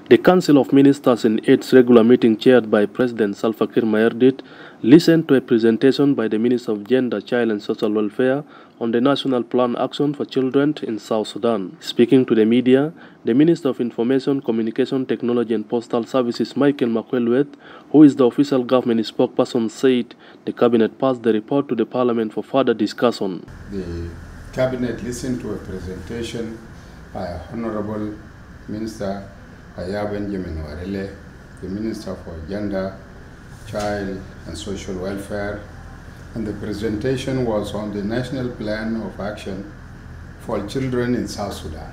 The Council of Ministers in its regular meeting chaired by President Salva Kiir Mayardit listened to a presentation by the Minister of Gender, Child and Social Welfare on the National Plan Action for Children in South Sudan. Speaking to the media, the Minister of Information, Communication, Technology and Postal Services, Michael Makwelwet, who is the official government spokesperson, said the Cabinet passed the report to the Parliament for further discussion. The Cabinet listened to a presentation by Honorable Minister Benjamin Warele, the Minister for Gender, Child and Social Welfare, and the presentation was on the National Plan of Action for Children in South Sudan.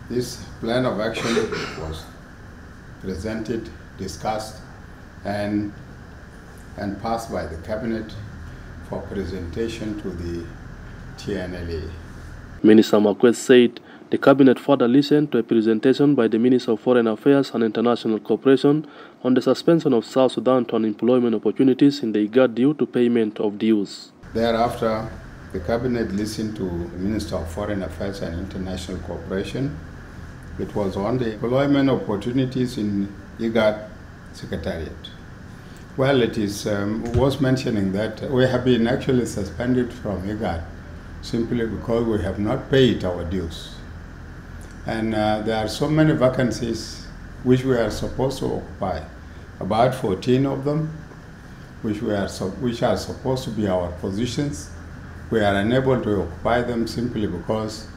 This plan of action was presented, discussed, and passed by the Cabinet for presentation to the TNLA. Minister Makwet said the Cabinet further listened to a presentation by the Minister of Foreign Affairs and International Cooperation on the suspension of South Sudan to unemployment opportunities in the IGAD due to payment of dues. Thereafter, the Cabinet listened to the Minister of Foreign Affairs and International Cooperation. It was on the employment opportunities in IGAD Secretariat. Well, it is worth mentioning that we have been actually suspended from IGAD simply because we have not paid our dues. And there are so many vacancies which we are supposed to occupy, about 14 of them, which are supposed to be our positions. We are unable to occupy them simply because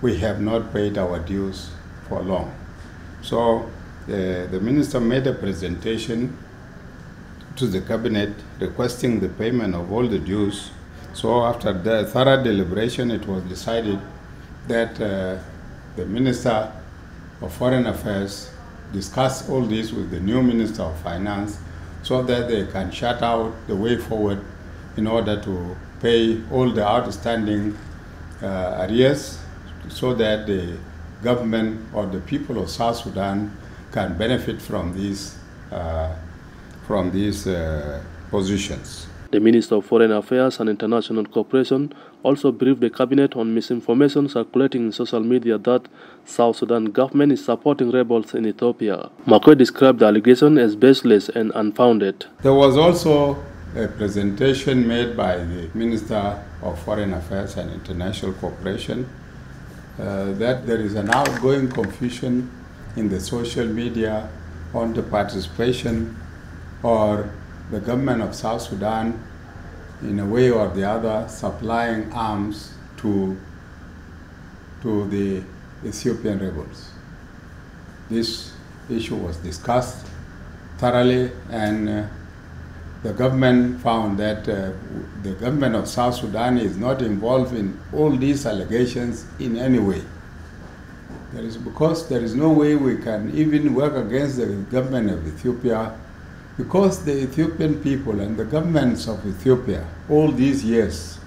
we have not paid our dues for long. So the Minister made a presentation to the Cabinet requesting the payment of all the dues. So after the thorough deliberation, it was decided that the Minister of Foreign Affairs discuss all this with the new Minister of Finance so that they can chart out the way forward in order to pay all the outstanding arrears so that the government or the people of South Sudan can benefit from these positions. The Minister of Foreign Affairs and International Cooperation also briefed the Cabinet on misinformation circulating in social media that South Sudan government is supporting rebels in Ethiopia. Makwet described the allegation as baseless and unfounded. There was also a presentation made by the Minister of Foreign Affairs and International Cooperation that there is an outgoing confusion in the social media on the participation or the government of South Sudan, in a way or the other, supplying arms to the Ethiopian rebels. This issue was discussed thoroughly, and the government found that the government of South Sudan is not involved in all these allegations in any way. Because there is no way we can even work against the government of Ethiopia, because the Ethiopian people and the governments of Ethiopia all these years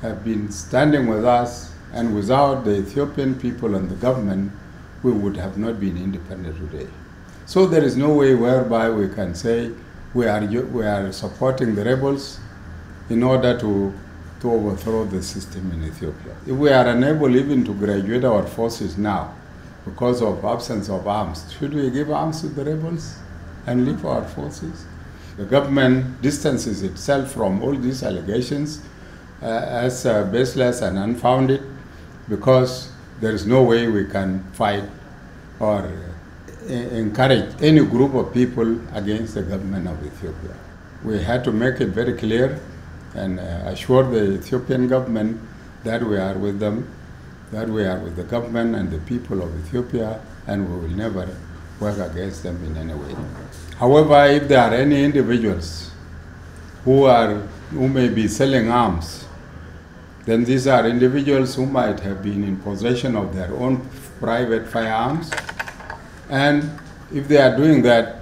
have been standing with us, and without the Ethiopian people and the government, we would have not been independent today. So there is no way whereby we can say we are supporting the rebels in order to overthrow the system in Ethiopia. If we are unable even to graduate our forces now because of absence of arms, should we give arms to the rebels and leave our forces? The government distances itself from all these allegations as baseless and unfounded, because there is no way we can fight or encourage any group of people against the government of Ethiopia. We had to make it very clear and assure the Ethiopian government that we are with them, that we are with the government and the people of Ethiopia, and we will never work against them in any way. However, if there are any individuals who may be selling arms, then these are individuals who might have been in possession of their own private firearms, and if they are doing that,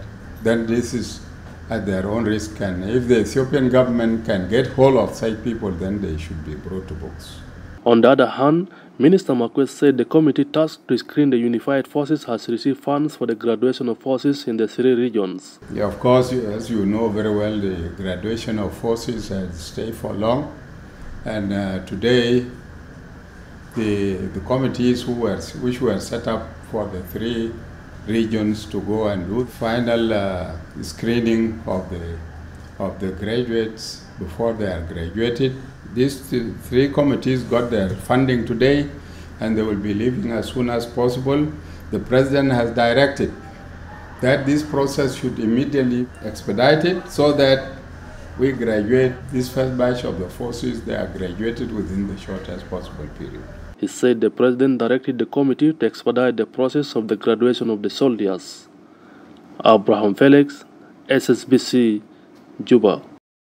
then this is at their own risk, and if the Ethiopian government can get hold of such people, then they should be brought to books. On the other hand, Minister Makwet said the committee tasked to screen the unified forces has received funds for the graduation of forces in the 3 regions. Yeah, of course, as you know very well, the graduation of forces has stayed for long, and today the committees which were set up for the 3 regions to go and do final screening of the graduates before they are graduated. These three committees got their funding today, and they will be leaving as soon as possible. The President has directed that this process should immediately expedite it so that we graduate this first batch of the forces. They are graduated within the shortest possible period. He said the President directed the committee to expedite the process of the graduation of the soldiers. Abraham Felix, SSBC, Juba.